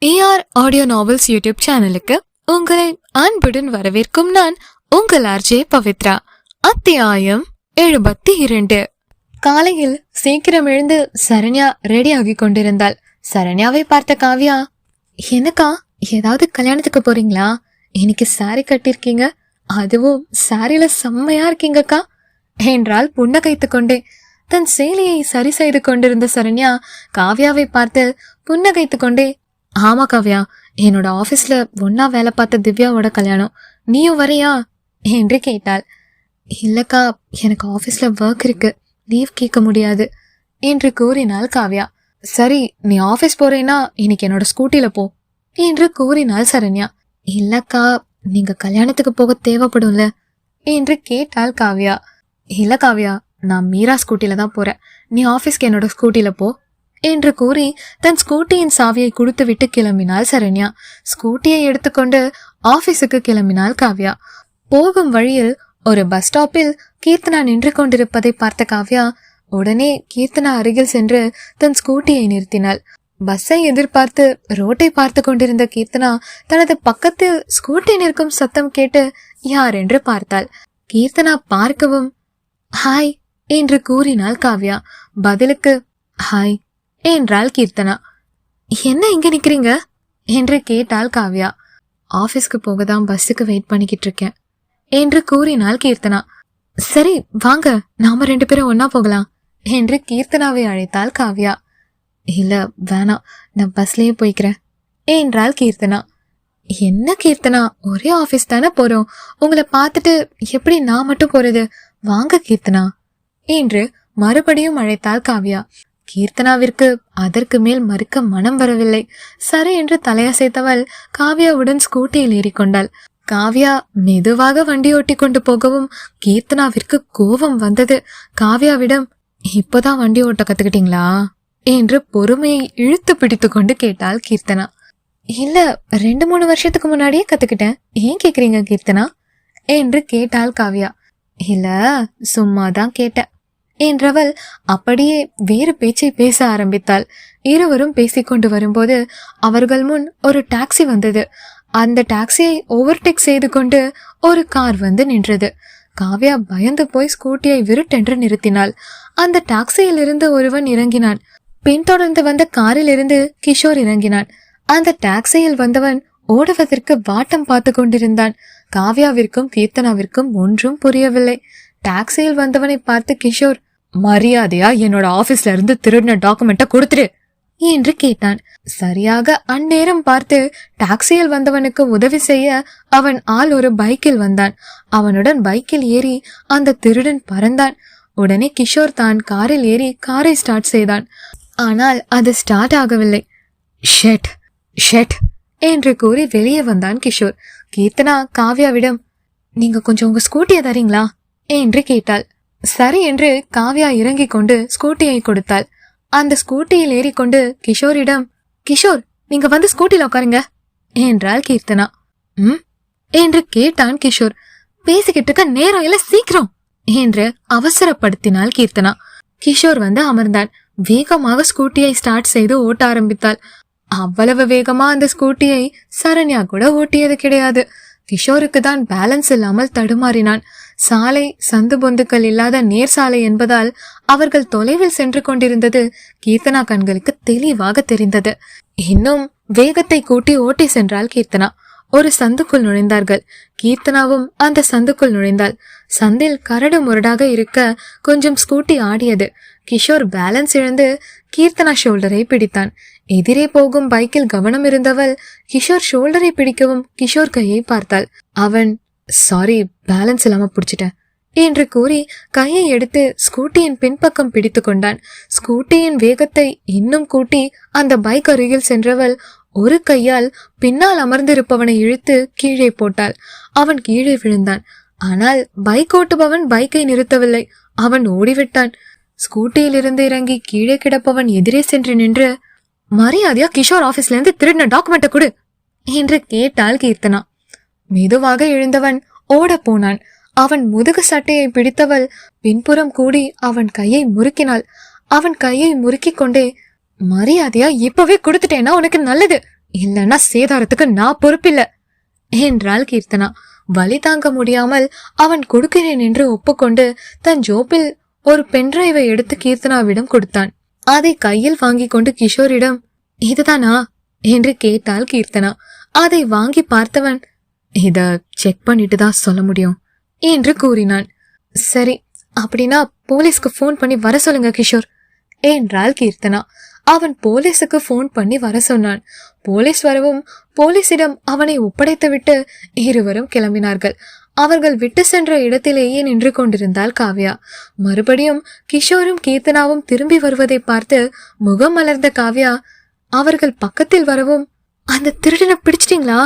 AR audio novels YouTube சேனலுக்கு உங்களை அன்புடன் வரவேற்கும் நான் உங்கள் ஆர்ஜே பவித்ரா. அத்தியாயம் 72. காலையில் சீக்கிரம் எழுந்து சரண்யா ரெடி ஆகி கொண்டிருந்தாள். சரண்யாவை பார்த்த காவ்யா, என்னக்கா ஏதாவது கல்யாணத்துக்கு போறீங்களா? இன்னைக்கு சாரி கட்டிருக்கீங்க, அதுவும் சாரியில செம்மையா இருக்கீங்கக்கா என்றால் புன்னகைத்து கொண்டே. தன் சேலையை சரி செய்து கொண்டிருந்த சரண்யா காவ்யாவை பார்த்து புன்னகைத்து கொண்டே, ஆமா காவ்யா, என்னோட ஆபீஸ்ல ஒன்னா வேலை பார்த்த திவ்யாவோட கல்யாணம், நீயும் வரையா என்று கேட்டாள். இல்லக்கா, எனக்கு ஆபீஸ்ல ஒர்க் இருக்கு, லீவ் கேட்க முடியாது என்று கூறினாள் காவ்யா. சரி, நீ ஆபீஸ் போறேன்னா இன்னைக்கு என்னோட ஸ்கூட்டில போ என்று கூறினாள் சரண்யா. இல்லக்கா, நீங்க கல்யாணத்துக்கு போக தேவைப்படும்ல என்று கேட்டாள் காவ்யா. இல்ல காவ்யா, நான் மீரா ஸ்கூட்டில தான் போறேன், நீ ஆபீஸ்க்கு என்னோட ஸ்கூட்டில போ என்று கூறி தன் ஸ்கூட்டியின் சாவியை கொடுத்து விட்டு கிளம்பினாள் சரண்யா. ஸ்கூட்டியை எடுத்துக்கொண்டு ஆபீஸுக்கு கிளம்பினாள் காவ்யா. போகும் வழியில் ஒரு பஸ் ஸ்டாப்பில் கீர்த்தனா நின்று கொண்டிருப்பதை பார்த்த காவ்யா உடனே கீர்த்தனா அருகில் சென்று தன் ஸ்கூட்டியை நிறுத்தினாள். பஸ்ஸை எதிர்பார்த்து ரோட்டை பார்த்து கொண்டிருந்த கீர்த்தனா தனது பக்கத்தில் ஸ்கூட்டி நிற்கும் சத்தம் கேட்டு யார் என்று பார்த்தாள். கீர்த்தனா பார்க்கவும் ஹாய் என்று கூறினாள் காவ்யா. பதிலுக்கு ஹாய் என்றாள் கீர்த்தனா. என்ன இங்க நிக்கிறீங்க என்று கேட்டாள் காவ்யா. ஆபீஸ்க்கு போகதான் பஸ்ஸுக்கு வெயிட் பண்ணிக்கிட்டு இருக்கேன் என்று கூறினாள் கீர்த்தனா. சரி வாங்க, நாம 2 பேரும் ஒன்னா போகலாம் என்று கீர்த்தனாவை அழைத்தாள் காவ்யா. இல்ல வேணாம், நான் பஸ்லயே போய்க்கிறேன் என்றாள் கீர்த்தனா. என்ன கீர்த்தனா, ஒரே ஆபீஸ் தானே போறோம், உங்களை பார்த்துட்டு எப்படி நான் மட்டும் போறது, வாங்க கீர்த்தனா என்று மறுபடியும் அழைத்தாள் காவ்யா. கீர்த்தனாவிற்கு அதற்கு மேல் மறுக்க மனம் வரவில்லை. சரி என்று தலையசைத்தவள் காவ்யாவுடன் ஸ்கூட்டியில் ஏறிக்கொண்டாள். காவ்யா மெதுவாக வண்டி ஓட்டி கொண்டு போகவும் கீர்த்தனாவிற்கு கோபம் வந்தது. காவ்யாவிடம், இப்போதான் வண்டி ஓட்ட கத்துக்கிட்டீங்களா என்று பொறுமையை இழுத்து பிடித்து கொண்டு கேட்டாள் கீர்த்தனா. இல்ல, 2-3 வருஷத்துக்கு முன்னாடியே கத்துக்கிட்டேன், ஏன் கேக்குறீங்க கீர்த்தனா என்று கேட்டாள் காவ்யா. இல்ல, சும்மாதான் கேட்டேன் என்றவள் அப்படியே வேறு பேச்சை பேச ஆரம்பித்தாள். இருவரும் பேசிக்கொண்டு வரும்போது அவர்கள் முன் ஒரு டாக்ஸி வந்தது. அந்த டாக்ஸியை ஓவர்டேக் செய்து கொண்டு ஒரு கார் வந்து நின்றது. காவ்யா பயந்து போய் ஸ்கூட்டியை விருட்டென்று நிறுத்தினாள். அந்த டாக்ஸியில் இருந்து ஒருவன் இறங்கினான். பின்தொடர்ந்து வந்த காரில் இருந்து கிஷோர் இறங்கினான். அந்த டாக்ஸியில் வந்தவன் ஓடுவதற்கு வாட்டம் பார்த்து கொண்டிருந்தான். காவ்யாவிற்கும் கீர்த்தனாவிற்கும் ஒன்றும் புரியவில்லை. டாக்ஸியில் வந்தவனை பார்த்து கிஷோர், மரியாதையா என்னோட ஆபீஸ்ல இருந்து திருடின டாக்குமெண்ட கொடுத்துரு என்று கேட்டான். சரியாக அந்நேரம் பார்த்து டாக்ஸியில் வந்தவனுக்கு உதவி செய்ய அவன் ஆள் ஒரு பைக்கில் வந்தான். அவனுடன் பைக்கில் ஏறி அந்த திருடன் பறந்தான். உடனே கிஷோர் தான் காரில் ஏறி காரை ஸ்டார்ட் செய்தான். ஆனால் அது ஸ்டார்ட் ஆகவில்லை. ஷெட் ஷெட் என்று கூறி வெளியே வந்தான் கிஷோர். கீர்த்தனா காவ்யாவிடம், நீங்க கொஞ்சம் உங்க ஸ்கூட்டியை தரீங்களா என்று கேட்டாள். சரி என்று காவ்யா இறங்கிக் கொண்டு ஸ்கூட்டியை கொடுத்தாள். அந்த ஸ்கூட்டியில் ஏறிக்கொண்டு கிஷோரிடம், கிஷோர் நீங்க வந்து ஸ்கூட்டில உட்காருங்க என்றாள் கீர்த்தனா. என்று கேட்டான் கிஷோர். பேசிக்கிட்டு இருக்க நேரம் இல்ல, சீக்கிரம் என்று அவசரப்படுத்தினாள் கீர்த்தனா. கிஷோர் வந்து அமர்ந்தான். வேகமாக ஸ்கூட்டியை ஸ்டார்ட் செய்து ஓட்ட ஆரம்பித்தாள். அவ்வளவு வேகமா அந்த ஸ்கூட்டியை சரண்யா கூட ஓட்டியது கிடையாது. கிஷோருக்கு தான் பேலன்ஸ் இல்லாமல் தடுமாறினான். சாலை சந்து பொந்துக்கள் இல்லாத நேர் சாலை என்பதால் அவர்கள் தொலைவில் சென்று கொண்டிருந்தது கீர்த்தனா கண்களுக்கு தெளிவாக தெரிந்தது. இன்னும் வேகத்தை கூட்டி ஓட்டி சென்றாள் கீர்த்தனா. ஒரு சந்துக்குள் நுழைந்தார்கள். கீர்த்தனாவும் அந்த சந்துக்குள் நுழைந்தாள். சந்தில் கரடு முரடாக இருக்க கொஞ்சம் ஸ்கூட்டி ஆடியது. கிஷோர் பேலன்ஸ் இழந்து கீர்த்தனா ஷோல்டரை பிடித்தான். எதிரே போகும் பைக்கில் கவனம் இருந்தவள் கிஷோர் ஷோல்டரை பிடிக்கவும் கிஷோர் கையை பார்த்தாள். அவன், சாரி பேலன்ஸ் இல்லாம பிடிச்சிட்டேன் என்று கூறி கையை எடுத்து ஸ்கூட்டியின் பின்பக்கம் பிடித்து கொண்டான். ஸ்கூட்டியின் வேகத்தை இன்னும் கூட்டி அந்த பைக் அருகில் சென்றவள் ஒரு கையால் பின்னால் அமர்ந்திருப்பவனை இழுத்து கீழே போட்டாள். அவன் கீழே விழுந்தான். ஆனால் பைக் ஓட்டுபவன் பைக்கை நிறுத்தவில்லை. அவன் ஓடிவிட்டான். ஸ்கூட்டியில் இருந்து இறங்கி கீழே கிடப்பவன் எதிரே சென்று நின்று, மரியாதையா கிஷோர் ஆபீஸ்ல இருந்து திருடின டாக்குமெண்ட கொடு என்று கேட்டாள் கீர்த்தனா. மெதுவாக எழுந்தவன் ஓட போனான். அவன் முதுகு சட்டையை பிடித்தவள் பின்புறம் கூடி அவன் கையை முறுக்கினாள். அவன் கையை முறுக்கிக் கொண்டே, மரியாதையா இப்பவே கொடுத்துட்டேன்னா உனக்கு நல்லது இல்லன்னா சேதாரத்துக்கு நான் பொறுப்பில்ல என்றாள் கீர்த்தனா. வலி தாங்க முடியாமல் அவன் கொடுக்கிறேன் என்று ஒப்புக்கொண்டு தன் ஜோப்பில் ஒரு பென்டிரைவை எடுத்து கீர்த்தனாவிடம் கொடுத்தான். அதை கையில் வாங்கி கொண்டு கிஷோரிடம், இதுதானா என்று கேட்டாள் கீர்த்தனா. அதை வாங்கி பார்த்தவன், இத செக் பண்ணிட்டு தான் சொல்ல முடியும் என்று கூறினான். சரி, அப்படின்னா போலீஸ்க்கு போன் பண்ணி வர சொல்லுங்க கிஷோர் என்றாள் கீர்த்தனா. அவன் போலீஸுக்கு போன் பண்ணி வர சொன்னான். போலீஸ் வரவும் போலீசிடம் அவனை ஒப்படைத்துவிட்டு இருவரும் கிளம்பினார்கள். அவர்கள் விட்டு சென்ற இடத்திலேயே நின்று கொண்டிருந்தாள் காவ்யா. மறுபடியும் கிஷோரும் கீர்த்தனாவும் திரும்பி வருவதை பார்த்து முகம் மலர்ந்த காவ்யா அவர்கள் பக்கத்தில் வரவும், அந்த திருடனை பிடிச்சிட்டீங்களா?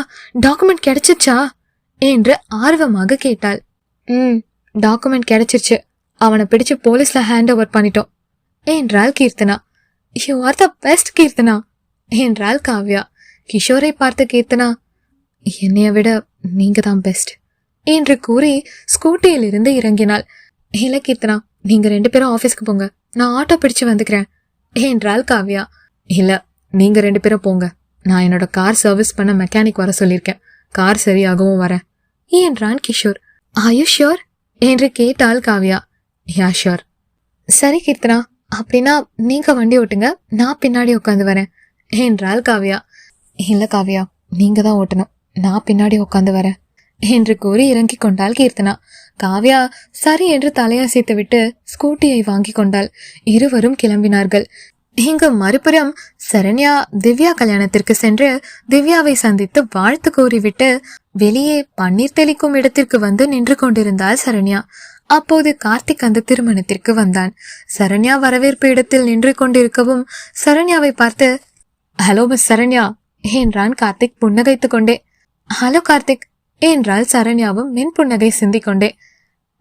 டாக்குமெண்ட் கிடைச்சிச்சா என்று ஆர்வமாக கேட்டாள். டாக்குமெண்ட் கிடைச்சிருச்சு, அவனை பிடிச்சு போலீஸ்ல ஹேண்ட் ஓவர் பண்ணிட்டோம் என்றாள் Keerthana. You are the best Keerthana என்றாள் காவ்யா. கிஷோரை பார்த்த கீர்த்தனா, என்னைய விட நீங்க தான் பெஸ்ட் என்று கூறி ஸ்கூட்டியில் இருந்து இறங்கினாள். இல்ல கீர்த்தனா, நீங்க 2 பேரும் ஆபீஸ்க்கு போங்க, நான் ஆட்டோ பிடிச்சு வந்துக்கிறேன் என்றாள் காவ்யா. இல்ல, நீங்க 2 பேரும் போங்க, நான் என்னோட கார் சர்வீஸ் பண்ண மெக்கானிக் வர சொல்லியிருக்கேன், கார் சரியாகவும் வரேன் என்றான் கிஷோர். ஆர் யூ ஷூர் என்று கேட்டாள் காவ்யா. Yeah sure. சரி கீர்த்தனா, அப்படின்னா நீங்க வண்டி ஓட்டுங்க, நான் பின்னாடி உட்காந்து வரேன் என்றாள் காவ்யா. இல்ல காவ்யா, நீங்க தான் ஓட்டணும், நான் பின்னாடி உட்காந்து வரேன் என்று கூறி இறங்கி கொண்டாள் கீர்த்தனா. காவ்யா சரி என்று தலையசைத்து விட்டு ஸ்கூட்டியை வாங்கி கொண்டாள். இருவரும் கிளம்பினார்கள். இங்கு மறுபுறம் சரண்யா திவ்யா கல்யாணத்திற்கு சென்று திவ்யாவை சந்தித்து வாழ்த்து கூறிவிட்டு வெளியே பன்னீர் தெளிக்கும் இடத்திற்கு வந்து நின்று கொண்டிருந்தாள் சரண்யா. அப்போது கார்த்திக் அந்த திருமணத்திற்கு வந்தான். சரண்யா வரவேற்பு இடத்தில் நின்று கொண்டிருக்கவும் சரண்யாவை பார்த்து, ஹலோ மிஸ் சரண்யா என்றான் கார்த்திக் புன்னகைத்துக் கொண்டே. ஹலோ கார்த்திக் என்றாள் சரண்யாவும் மென் புன்னகை சிந்திக் கொண்டே.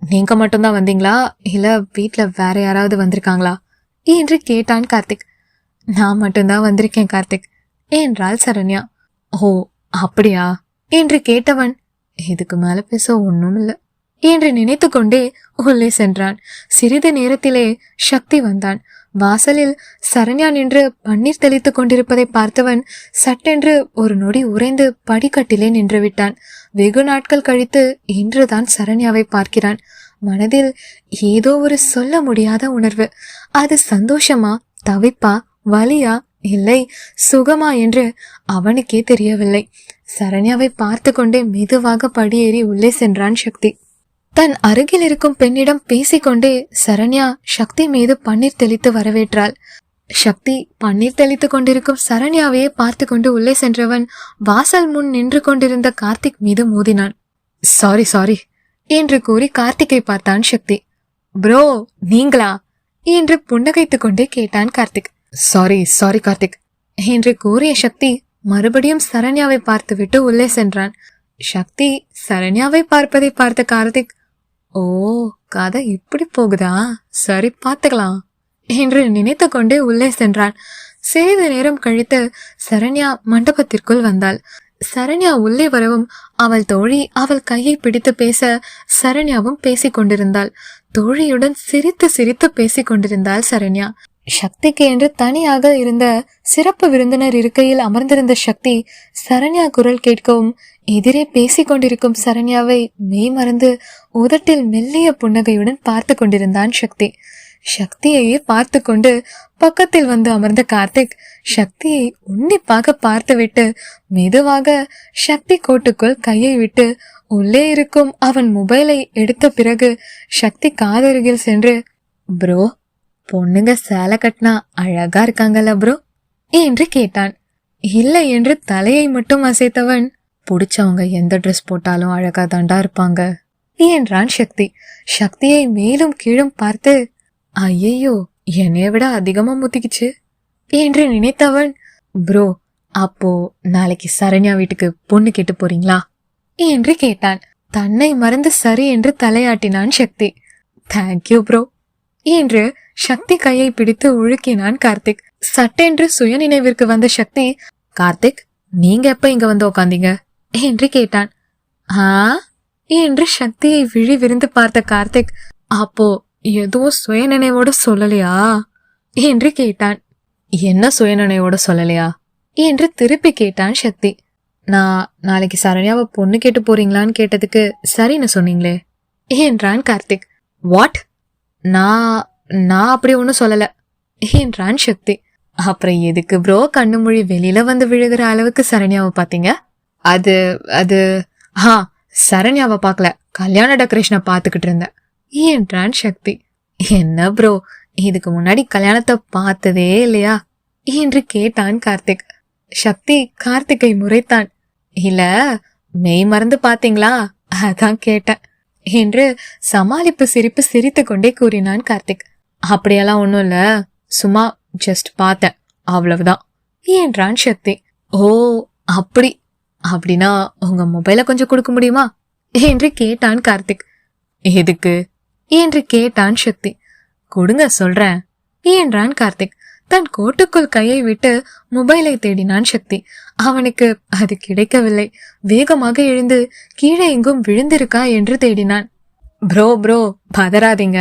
நீங்க மட்டும்தான் வந்தீங்களா, இல்ல வீட்டுல வேற யாராவது வந்திருக்காங்களா என்று கேட்டான் கார்த்திக். நான் மட்டும்தான் வந்திருக்கேன் கார்த்திக் என்றாள் சரண்யா. ஓ அப்படியா என்று கேட்டவன், இதுக்கு மேல பேச ஒன்னும் இல்ல என்று நினைத்து கொண்டே உள்ளே சென்றான். சிறிது நேரத்திலே சக்தி வந்தான். வாசலில் சரண்யா நின்று பன்னீர் தெளித்துக் கொண்டிருப்பதை பார்த்தவன் சட்டென்று ஒரு நொடி உறைந்து படிக்கட்டிலே நின்று விட்டான். வெகு நாட்கள் கழித்து இன்றுதான் சரண்யாவை பார்க்கிறான். மனதில் ஏதோ ஒரு சொல்ல முடியாத உணர்வு. அது சந்தோஷமா, தவிப்பா, வலியா, இல்லை சுகமா என்று அவனுக்கே தெரியவில்லை. சரண்யாவை பார்த்து கொண்டே மெதுவாக படியேறி உள்ளே சென்றான் சக்தி. தன் அருகில் இருக்கும் பெண்ணிடம் பேசிக்கொண்டே சரண்யா சக்தி மீது பன்னீர் தெளித்து வரவேற்றாள். சக்தி பன்னீர் தெளித்துக் கொண்டிருக்கும் சரண்யாவையே பார்த்து கொண்டு உள்ளே சென்றவன் வாசல் முன் நின்று கொண்டிருந்த கார்த்திக் மீது மோதினான். சாரி சாரி என்று கூறி கார்த்திக்கை பார்த்தான் சக்தி. ப்ரோ நீங்களா என்று புன்னகைத்துக் கொண்டே கேட்டான் கார்த்திக். சாரி சாரி கார்த்திக் என்று கூறிய சக்தி மறுபடியும் சரண்யாவை பார்த்துவிட்டு உள்ளே சென்றான். சக்தி சரண்யாவை பார்ப்பதை பார்த்த கார்த்திக், ஓ கதை இப்படி போகுதா, சரி பார்த்துக்கலாம் என்று நினைத்து கொண்டே உள்ளே சென்றான். சிறிது நேரம் கழித்து சரண்யா மண்டபத்திற்குள் வந்தாள். சரண்யா உள்ளே வரவும் அவள் தோழி அவள் கையை பிடித்து பேச சரண்யாவும் பேசிக் கொண்டிருந்தாள். தோழியுடன் சிரித்து சிரித்து பேசிக் கொண்டிருந்தாள் சரண்யா. சக்திக்கு என்று தனியாக இருந்த சிறப்பு விருந்தினர் இருக்கையில் அமர்ந்திருந்த சக்தி சரண்யா குரல் கேட்கவும் எதிரே பேசிக் கொண்டிருக்கும் சரண்யாவை மெய் மறந்து உதட்டில் மெல்லிய புன்னகையுடன் பார்த்து கொண்டிருந்தான் சக்தி. சக்தியையே பார்த்து கொண்டு பக்கத்தில் வந்து அமர்ந்த கார்த்திக் சக்தியை உன்னிப்பாக பார்த்துவிட்டு மெதுவாக சக்தி கோட்டுக்குள் கையை விட்டு உள்ளே இருக்கும் அவன் மொபைலை எடுத்த பிறகு சக்தி காதருகில் சென்று, ப்ரோ பொண்ணுங்க சேலை கட்டினா அழகா இருக்காங்கல்ல ப்ரோ என்று கேட்டான். இல்லை என்று தலையை மட்டும் அசைத்தவன், புடிச்சவங்க எந்த ட்ரெஸ் போட்டாலும் அழகா தாண்டா இருப்பாங்க என்றான் சக்தி. சக்தியை மேலும் கீழும் பார்த்து, ஐயோ என்னைய விட அதிகமா முத்திக்குச்சு என்று நினைத்தவன், ப்ரோ அப்போ நாளைக்கு சரண்யா வீட்டுக்கு பொண்ணு கேட்டு போறீங்களா என்று கேட்டான். தன்னை மறந்து சரி என்று தலையாட்டினான் சக்தி. தேங்க்யூ ப்ரோ என்று சக்தி கையை பிடித்து உழுக்கினான் கார்த்திக். சட்டென்று சுய நினைவிற்கு வந்த சக்தி, கார்த்திக் நீங்க எப்ப இங்க வந்து உக்காந்தீங்க என்று கேட்டான். என்று சக்தியை விழி விருந்து பார்த்த கார்த்திக், அப்போ எதுவும் சுய நினைவோட சொல்லலையா என்று கேட்டான். என்ன சுய நினைவோட சொல்லலையா என்று திருப்பி கேட்டான் சக்தி. நான் நாளைக்கு சரண்யாவை பொண்ணு கேட்டு போறீங்களான்னு கேட்டதுக்கு சரின்னு சொன்னீங்களே என்றான் கார்த்திக். வாட்? நான் நான் அப்படி ஒன்னும் சொல்லல என்றான் சக்தி. அப்புறம் எதுக்கு ப்ரோ கண்ணு மொழி வெளியில வந்து விழுகிற அளவுக்கு சரண்யாவை பாத்தீங்க? அது அது சரண்யாவை பாக்கல, கல்யாண டெக்கரேஷனை பாத்துக்கிட்டு இருந்தேன் என்றான் சக்தி. என்ன ப்ரோ, இதுக்கு முன்னாடி கல்யாணத்தை பார்த்ததே இல்லையா என்று கேட்டான் கார்த்திக். சக்தி கார்த்திகை முறைத்தான். இல்ல, மெய் மறந்து பாத்தீங்களா, அதான் கேட்டேன் என்று சமாளிப்பு சிரிப்பு சிரித்து கொண்டே கூறினான் கார்த்திக். அப்படியெல்லாம் ஒண்ணும் இல்ல, சும்மா ஜஸ்ட் பார்த்தேன், அவ்வளவுதான் என்றான் சக்தி. ஓ அப்படி, அப்படின்னா உங்க மொபைல கொஞ்சம் கொடுக்க முடியுமா என்று கேட்டான் கார்த்திக். எதுக்கு என்று கேட்டான் சக்தி. கொடுங்க சொல்றேன் என்றான் கார்த்திக். தன் கோட்டுக்குள் கையை விட்டு மொபைலை தேடினான் சக்தி. அவனுக்கு அது கிடைக்கவில்லை. வேகமாக எழுந்து கீழே எங்கும் விழுந்திருக்கா என்று தேடினான். ப்ரோ பதறாதீங்க,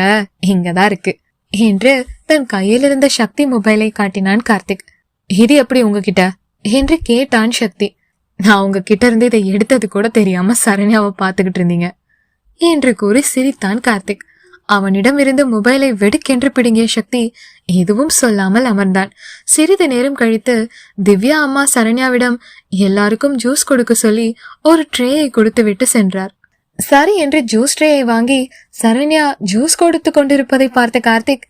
இங்கதான் இருக்கு என்று தன் கையில் இருந்த சக்தி மொபைலை காட்டினான் கார்த்திக். இது எப்படி உங்ககிட்ட என்று கேட்டான் சக்தி. நான் உங்ககிட்ட இருந்து இதை எடுத்தது கூட தெரியாம சரண்யாவை பாத்துக்கிட்டு இருந்தீங்க என்று கூறி சிரித்தான் கார்த்திக். அவனிடம் இருந்து மொபைலை வெடுக்கென்று பிடுங்கிய சக்தி எதுவும் சொல்லாமல் அமர்ந்தான். சிறிது நேரம் கழித்து திவ்யா அம்மா சரண்யாவிடம் எல்லாருக்கும் ஜூஸ் கொடுக்க சொல்லி ஒரு ட்ரேயை கொடுத்து விட்டு சென்றார். சரி என்று ஜூஸ் ட்ரேயை வாங்கி சரண்யா ஜூஸ் கொடுத்து கொண்டிருப்பதை பார்த்த கார்த்திக்,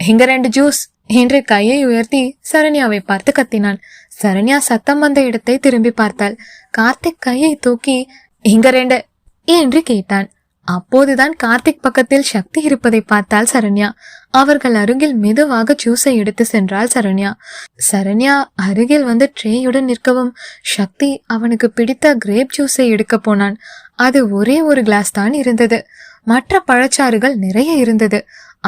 இங்க 2 ஜூஸ் என்று கையை உயர்த்தி சரண்யாவை பார்த்து கத்தினான். சரண்யா சத்தம் வந்த இடத்தை திரும்பி பார்த்தாள். கார்த்திக் கையை தூக்கி இங்க 2 என்று கேட்டான். அப்போதுதான் கார்த்திக் பக்கத்தில் சக்தி இருப்பதை பார்த்தாள் சரண்யா. அவர்கள் அருகில் மெதுவாக ஜூஸை எடுத்து சென்றாள் சரண்யா. சரண்யா அருகில் வந்து ட்ரேயுடன் நிற்கவும் சக்தி அவனுக்கு பிடித்த கிரேப் ஜூஸை எடுக்க போனான். அது ஒரே ஒரு கிளாஸ் தான் இருந்தது. மற்ற பழச்சாறுகள் நிறைய இருந்தது.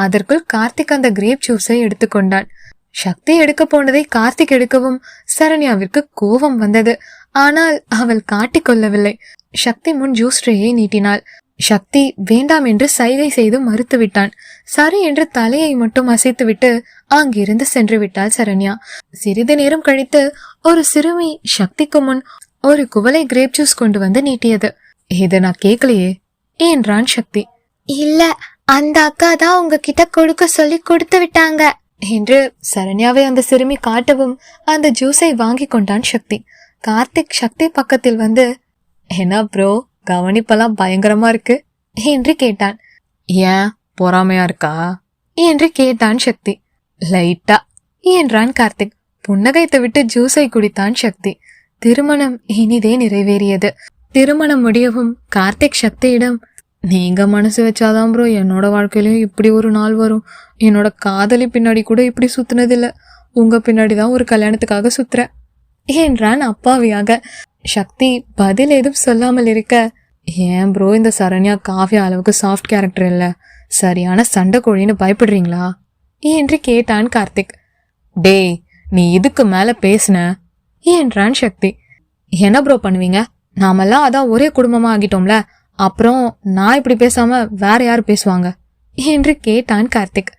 அதற்குள் கார்த்திக் அந்த கிரேப் ஜூஸை எடுத்துக்கொண்டான். சக்தி எடுக்க போனதை கார்த்திக் எடுக்கவும் சரண்யாவிற்கு கோபம் வந்தது. ஆனால் அவள் காட்டிக்கொள்ளவில்லை. சக்தி முன் ஜூஸ் ட்ரேயை நீட்டினாள். சக்தி வேண்டாம் என்று சைகை செய்து மறுத்துவிட்டான். சரி என்று தலையை மட்டும் அசைத்துவிட்டு அங்கிருந்து சென்று விட்டாள் சரண்யா. சிறிது நேரம் கழித்து ஒரு சிறுமி சக்திக்கு முன் ஒரு குவளை கிரேப் ஜூஸ் கொண்டு வந்து நீட்டியது. இதை நான் கேட்கலையே என்றான் சக்தி. இல்ல, அந்த அக்கா தான் உங்ககிட்ட கொடுக்க சொல்லி கொடுத்து விட்டாங்க என்று சரண்யாவை அந்த சிறுமி காட்டவும் அந்த ஜூஸை வாங்கி கொண்டான் சக்தி. கார்த்திக் சக்தி பக்கத்தில் வந்து, என்ன ப்ரோ கவனிப்பெல்லாம் பயங்கரமா இருக்கு என்று கேட்டான். ஏன் பொறாமையா இருக்கா என்று கேட்டான் சக்தி. லைட்டா என்றான் கார்த்திக். புன்னகைத்து விட்டு ஜூஸை குடித்தான் சக்தி. திருமணம் இனிதே நிறைவேறியது. திருமணம் முடியவும் கார்த்திக் சக்தியிடம், நீங்க மனசு வச்சாதான் ப்ரோ என்னோட வாழ்க்கையிலயும் இப்படி ஒரு நாள் வரும். என்னோட காதலி பின்னாடி கூட இப்படி சுத்தினதில்ல, உங்க பின்னாடிதான் ஒரு கல்யாணத்துக்காக சுத்துற என்றான் அப்பாவியாக. சக்தி பதில் ஏதும் சொல்லாமல் இருக்க, ஏன் ப்ரோ இந்த சரண்யா காவ்யா அளவுக்கு சாஃப்ட் கேரக்டர் இல்ல, சரியான சண்டை கோழின்னு பயப்படுறீங்களா என்று கேட்டான் கார்த்திக். டேய், நீ இதுக்கு மேல பேசுன என்றான் சக்தி. என்ன ப்ரோ பண்ணுவீங்க, நாமெல்லாம் அதான் ஒரே குடும்பமா ஆகிட்டோம்ல, அப்புறம் நான் இப்படி பேசாம வேற யாரு பேசுவாங்க என்று கேட்டான் கார்த்திக்.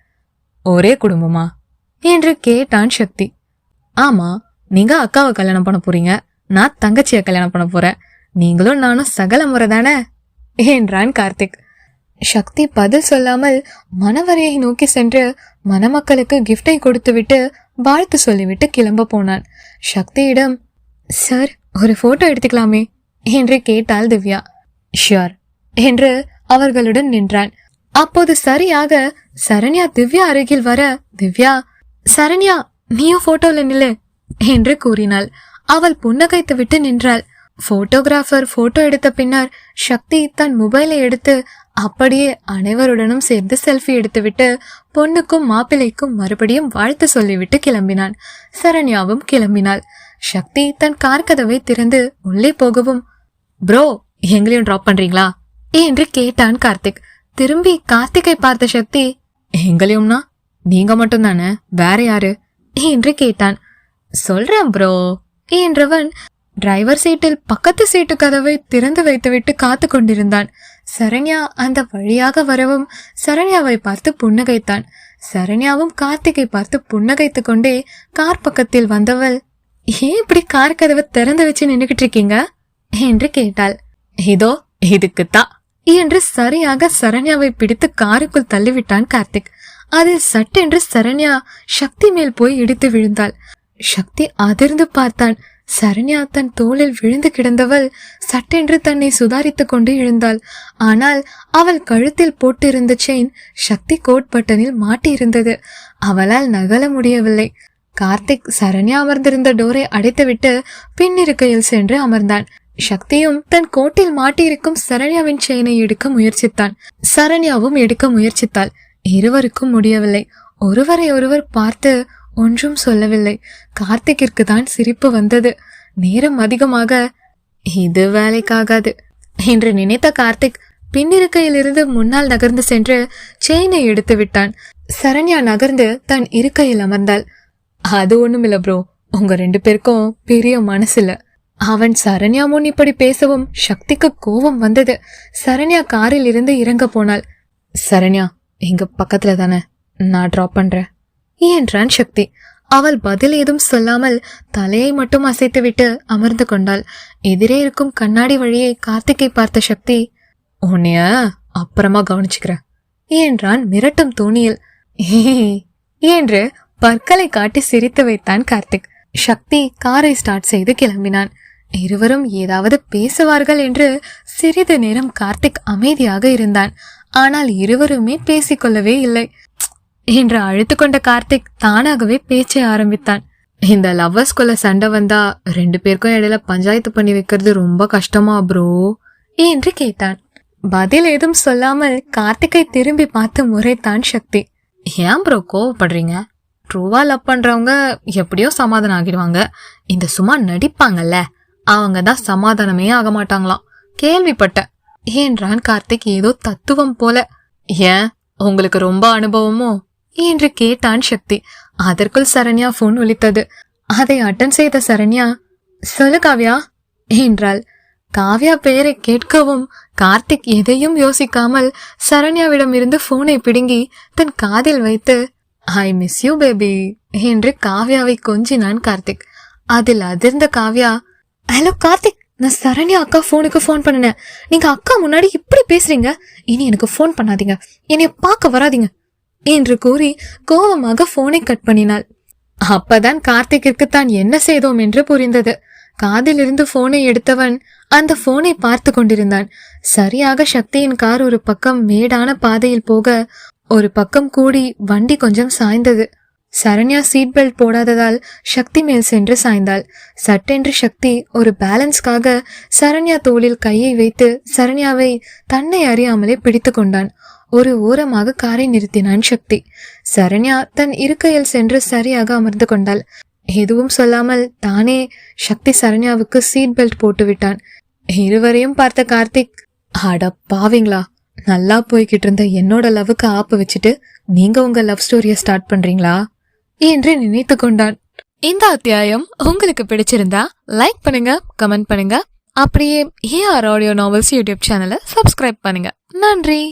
ஒரே குடும்பமா என்று கேட்டான் சக்தி. ஆமா, நீங்க அக்காவை கல்யாணம் பண்ண போறீங்க, நான் தங்கச்சியை கல்யாணம் பண்ண போறேன், நீங்களும் நானும் சகல முறை தானே என்றான் கார்த்திக். சக்தி பதில் சொல்லாமல் மணவரையை நோக்கி சென்று மணமக்களுக்கு கிஃப்டை கொடுத்து விட்டு வாழ்த்து சொல்லிவிட்டு கிளம்ப போனான். சக்தியிடம், சார் ஒரு போட்டோ எடுத்துக்கலாமே என்று கேட்டாள் திவ்யா. ஷியோர் என்று அவர்களுடன் நின்றான். அப்போது சரியாக சரண்யா திவ்யா அருகில் வர, திவ்யா, சரண்யா நீயும் போட்டோல நில்லு என்று கூறினாள். அவள் புன்னகைத்து விட்டு நின்றாள். போட்டோகிராஃபர் போட்டோ எடுத்த பின்னர் சக்தி தன் மொபைலை எடுத்து அப்படியே அனைவருடனும் சேர்ந்து செல்ஃபி எடுத்துவிட்டு பொண்ணுக்கும் மாப்பிள்ளைக்கும் மறுபடியும் வாழ்த்து சொல்லிவிட்டு கிளம்பினான். சரண்யாவும் கிளம்பினாள். சக்தி தன் கார் கதவை திறந்து உள்ளே போகவும், ப்ரோ எங்களையும் டிராப் பண்றீங்களா என்று கேட்டான் கார்த்திக். திரும்பி கார்த்திகை பார்த்த சக்தி, எங்களையும்னா நீங்க மட்டும் தானே, வேற யாரு என்று கேட்டான். சொல்றேன் ப்ரோ என்றவன் டிரைவர் சீட்டில் பக்கத்து சீட்டு கதவை திறந்து வைத்துவிட்டு காத்து கொண்டிருந்தான். சரண்யா அந்த வழியாக வரவும் சரண்யாவை பார்த்து புன்னகைத்தான். சரண்யாவும் கார்த்திகை பார்த்து புன்னகைத்து கொண்டே கார் பக்கத்தில் வந்தவள், ஏன் இப்படி கார் கதவை திறந்து வச்சு நின்னுகிட்டு இருக்கீங்க என்று கேட்டாள். இதோ இதுக்குத்தான் என்று சரியாக சரண்யாவை பிடித்து காருக்குள் தள்ளிவிட்டான் கார்த்திக். அதில் சட்டென்று சரண்யா சக்தி மேல் போய் இடித்து விழுந்தாள். சக்தி அதிர்ந்து பார்த்தான். சரண்யா தன் தோளில் விழுந்து கிடந்தவள் சட்டென்று தன்னை சுதாரித்துக் கொண்டு எழுந்தாள். ஆனால் அவள் கழுத்தில் போட்டிருந்த செயின் சக்தி கோட் பட்டனில் மாட்டியிருந்தது. அவளால் நகல முடியவில்லை. கார்த்திக் சரண்யா அமர்ந்திருந்த டோரை அடைத்துவிட்டு பின்னிருக்கையில் சென்று அமர்ந்தான். சக்தியும் தன் கோட்டில் மாட்டியிருக்கும் சரண்யாவின் செயினை எடுக்க முயற்சித்தான். சரண்யாவும் எடுக்க முயற்சித்தாள். இருவருக்கும் முடியவில்லை. ஒருவரை ஒருவர் பார்த்து ஒன்றும் சொல்லவில்லை. கார்த்திக்கிற்கு தான் சிரிப்பு வந்தது. நேரம் அதிகமாக இது வேலைக்காகாது என்று நினைத்த கார்த்திக் பின்னிருக்கையிலிருந்து முன்னால் நகர்ந்து சென்று செயினை எடுத்து விட்டான். சரண்யா நகர்ந்து தன் இருக்கையில் அமர்ந்தாள். அது ஒண்ணுமில்ல ப்ரோ, உங்க 2 பேருக்கும் பெரிய மனசில்ல. அவன் சரண்யா முன் இப்படி பேசவும் சக்திக்கு கோபம் வந்தது. சரண்யா காரில் இருந்து இறங்க போனாள். சரண்யா, இங்க பக்கத்துல தானே, நான் டிராப் பண்றேன் என்றான் சக்தி. அவள் பதில் ஏதும் சொல்லாமல் தலையை மட்டும் அசைத்துவிட்டு அமர்ந்து கொண்டாள். எதிரே இருக்கும் கண்ணாடி வழியே கார்த்திகை பார்த்த சக்தி, உன்னைய அப்புறமா கவனிச்சுக்கிறேன் என்றான் மிரட்டும் தோணியில். என்று பற்களை காட்டி சிரித்து வைத்தான் கார்த்திக். சக்தி காரை ஸ்டார்ட் செய்து கிளம்பினான். இருவரும் ஏதாவது பேசுவார்கள் என்று சிறிது நேரம் கார்த்திக் அமைதியாக இருந்தான். ஆனால் இருவருமே பேசிக்கொள்ளவே இல்லை. என்று அழுத்து கொண்ட கார்த்திக் தானாகவே பேச்சை ஆரம்பித்தான். இந்த லவ்வர்ஸ்குள்ள சண்டை வந்தா 2 பேருக்கும் இடையில பஞ்சாயத்து பண்ணி வைக்கிறது ரொம்ப கஷ்டமா ப்ரோ என்று கேட்டான். பதில் ஏதும் சொல்லாமல் கார்த்திகை திரும்பி பார்த்து முறைத்தான் சக்தி. ஏன் ப்ரோ கோவப்படுறீங்க? ட்ரூவா லவ் பண்றவங்க எப்படியோ சமாதானம் ஆகிடுவாங்க. இந்த சும்மா நடிப்பாங்கல்ல, அவங்க தான் சமாதானமே ஆக மாட்டாங்களாம், கேள்விப்பட்டேன் என்றான் கார்த்திக் ஏதோ தத்துவம் போல. ஏன், உங்களுக்கு ரொம்ப அனுபவமோ என்று கேட்டான் சக்தி. அதற்குள் சரண்யா போன் ஒலித்தது. அதை அட்டன் செய்த சரண்யா, சொல்லு காவ்யா என்றாள். காவ்யா பெயரை கேட்கவும் கார்த்திக் எதையும் யோசிக்காமல் சரண்யாவிடம் இருந்து போனை பிடுங்கி தன் காதில் வைத்து, ஐ மிஸ் யூ பேபி என்று காவ்யாவை கொஞ்சினான் கார்த்திக். அதில் அதிர்ந்த காவ்யா, ஹலோ கார்த்திக், நான் சரண்யா அக்கா போனுக்கு போன் பண்ணினேன். நீங்க அக்கா முன்னாடி இப்படி பேசுறீங்க, இனி எனக்கு போன் பண்ணாதீங்க, என்னைய பார்க்க வராதீங்க என்று கூறி கோபமாக போனை கட் பண்ணினாள். அப்பதான் கார்த்திக்கிற்கு தான் என்ன செய்தோம் என்று புரிந்தது. காதில் இருந்து போனை எடுத்தவன் அந்த போனை பார்த்து கொண்டிருந்தான். சரியாக சக்தியின் கார் ஒரு பக்கம் மேடான பாதையில் போக, ஒரு பக்கம் கூடி வண்டி கொஞ்சம் சாய்ந்தது. சரண்யா சீட் பெல்ட் போடாததால் சக்தி மேல் சென்று சாய்ந்தாள். சட்டென்று சக்தி ஒரு பேலன்ஸ்க்காக சரண்யா தோளில் கையை வைத்து சரண்யாவை தன்னை அறியாமலே பிடித்து கொண்டான். ஒரு ஓரமாக காரை நிறுத்தினான் சக்தி. சரண்யா தன் இருக்கையில் சென்று சரியாக அமர்ந்து கொண்டாள். எதுவும் சொல்லாமல் தானே சக்தி சரண்யாவுக்கு சீட் பெல்ட் போட்டு விட்டான். இருவரையும் பார்த்த கார்த்திக், அட பாவீங்களா, நல்லா போய்கிட்டு இருந்த என்னோட லவ்வுக்கு ஆப்பு வச்சுட்டு நீங்க உங்க லவ் ஸ்டோரிய ஸ்டார்ட் பண்றீங்களா என்று நினைத்து கொண்டான். இந்த அத்தியாயம் உங்களுக்கு பிடிச்சிருந்தா லைக் பண்ணுங்க, கமெண்ட் பண்ணுங்க. அப்படியே AR ஆடியோ நாவல்ஸ் யூடியூப் சேனலை சப்ஸ்கிரைப் பண்ணுங்க. நன்றி.